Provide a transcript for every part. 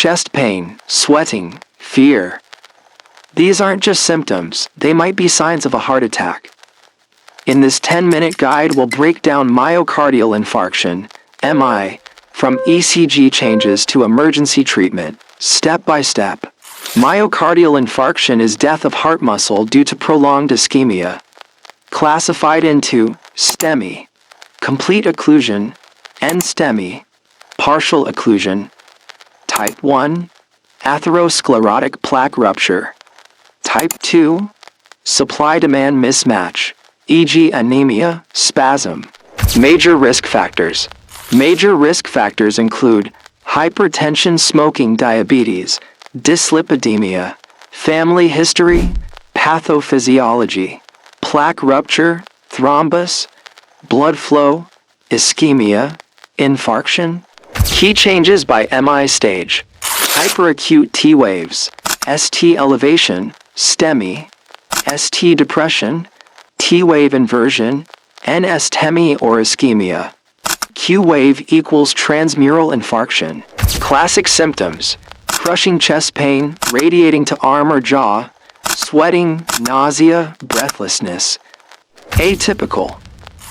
chest pain, sweating, fear. These aren't just symptoms, they might be signs of a heart attack. In this 10-minute guide, we'll break down myocardial infarction, MI, from ECG changes to emergency treatment, step by step. Myocardial infarction is death of heart muscle due to prolonged ischemia. Classified into STEMI, complete occlusion, NSTEMI, partial occlusion. Type 1, atherosclerotic plaque rupture. Type 2, supply-demand mismatch, e.g. anemia, spasm. Major risk factors. Major risk factors include hypertension, smoking, diabetes, dyslipidemia, family history, pathophysiology, plaque rupture, thrombus, blood flow, ischemia, infarction. Key changes by MI stage. Hyperacute T waves, ST elevation, STEMI, ST depression, T wave inversion, NSTEMI or ischemia. Q wave equals transmural infarction. Classic symptoms: crushing chest pain, radiating to arm or jaw, sweating, nausea, breathlessness. Atypical: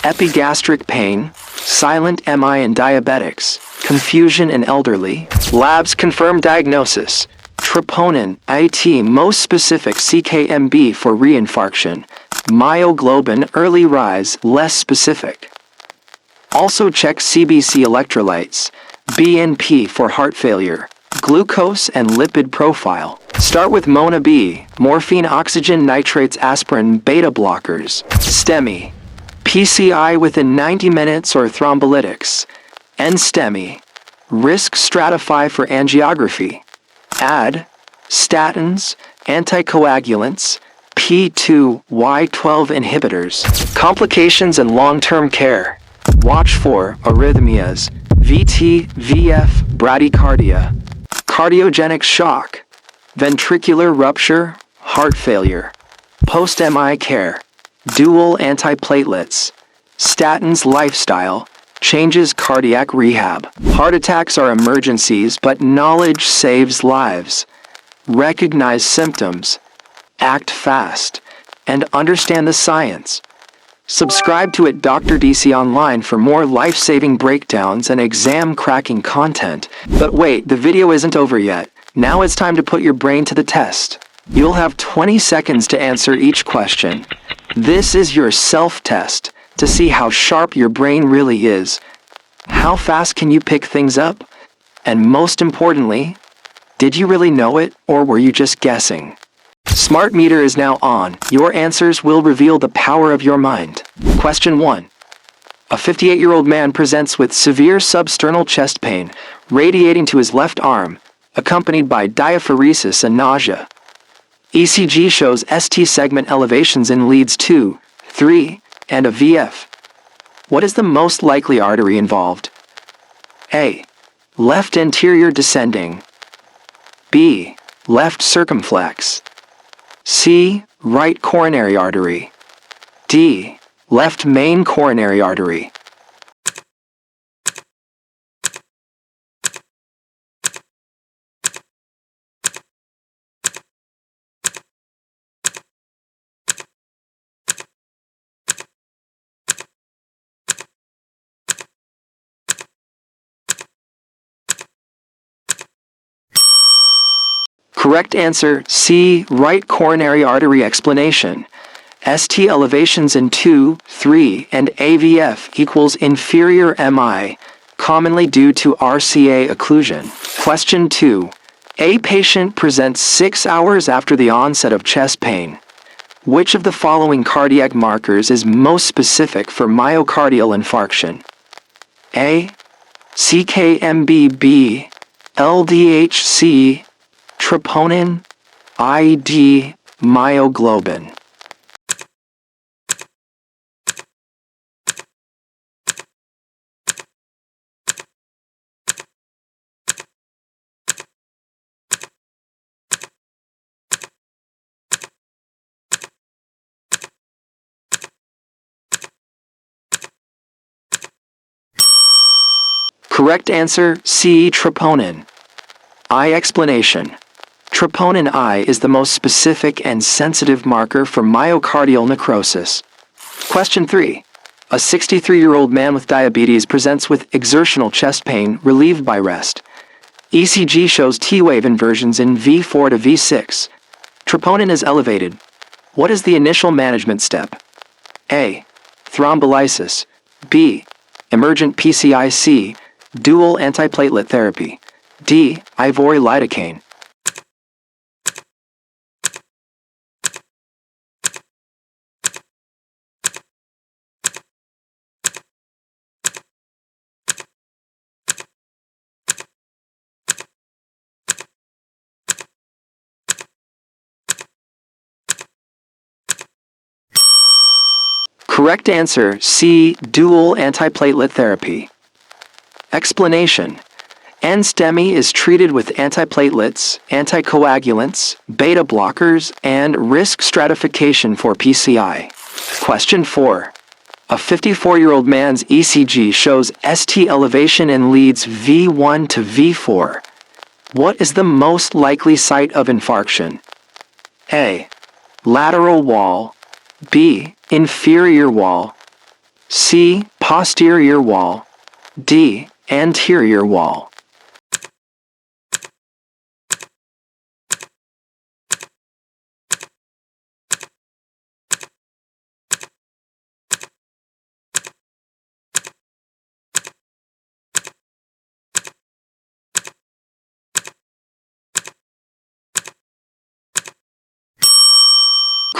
epigastric pain, silent MI in diabetics, confusion in elderly. Labs confirm diagnosis: Troponin I, most specific CKMB for reinfarction, myoglobin early rise less specific. Also check CBC electrolytes, BNP for heart failure, glucose and lipid profile. Start with MONA B, morphine, oxygen, nitrates, aspirin, beta blockers. STEMI, PCI within 90 minutes or thrombolytics. NSTEMI, risk stratify for angiography. Add statins, anticoagulants, P2Y12 inhibitors. Complications and long-term care. Watch for arrhythmias, VT, VF, bradycardia, cardiogenic shock, ventricular rupture, heart failure, post-MI care, dual antiplatelets, statins, lifestyle, changes, cardiac rehab. Heart attacks are emergencies, but knowledge saves lives. Recognize symptoms, act fast, and understand the science. Subscribe to Dr. DC Online for more life-saving breakdowns and exam-cracking content. But wait, the video isn't over yet. Now it's time to put your brain to the test. You'll have 20 seconds to answer each question. This is your self-test to see how sharp your brain really is. How fast can you pick things up? And most importantly, did you really know it, or were you just guessing? Smart meter is now on. Your answers will reveal the power of your mind. Question 1. A 58-year-old man presents with severe substernal chest pain, radiating to his left arm, accompanied by diaphoresis and nausea. ECG shows ST segment elevations in leads 2, 3, and a VF. What is the most likely artery involved? A. Left anterior descending. B. Left circumflex. C. Right coronary artery. D. Left main coronary artery. Correct answer, C. Right coronary artery. Explanation: ST elevations in 2, 3, and AVF equals inferior MI, commonly due to RCA occlusion. Question 2. A patient presents 6 hours after the onset of chest pain. Which of the following cardiac markers is most specific for myocardial infarction? A. CKMB, LDHC, Troponin I, myoglobin. Correct answer, C. Troponin. I explanation. Troponin I is the most specific and sensitive marker for myocardial necrosis. Question 3. A 63-year-old man with diabetes presents with exertional chest pain relieved by rest. ECG shows T-wave inversions in V4 to V6. Troponin is elevated. What is the initial management step? A. Thrombolysis. B. Emergent PCI. C. Dual antiplatelet therapy. D. Ivory lidocaine. Correct answer C. Dual antiplatelet therapy. Explanation. NSTEMI is treated with antiplatelets, anticoagulants, beta blockers, and risk stratification for PCI. Question 4. A 54-year-old man's ECG shows ST elevation in leads V1 to V4. What is the most likely site of infarction? A. Lateral wall. B. Inferior wall. C. Posterior wall. D. Anterior wall.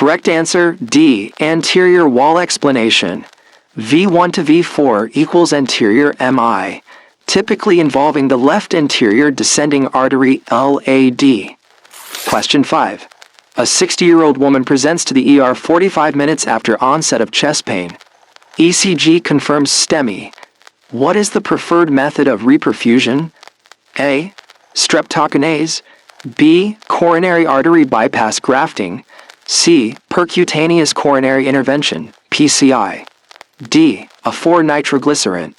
Correct answer D. Anterior wall explanation. V1 to V4 equals anterior MI, typically involving the left anterior descending artery LAD. Question 5. A 60-year-old woman presents to the ER 45 minutes after onset of chest pain. ECG confirms STEMI. What is the preferred method of reperfusion? A. Streptokinase. B. Coronary artery bypass grafting. C. Percutaneous coronary intervention, PCI. D. A 4-nitroglycerin.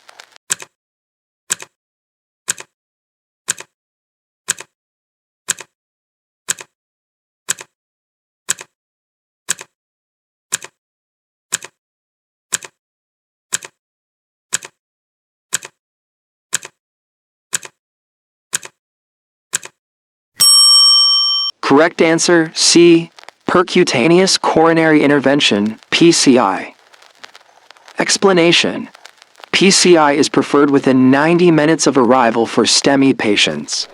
Correct answer C. Percutaneous coronary intervention, PCI. Explanation. PCI is preferred within 90 minutes of arrival for STEMI patients.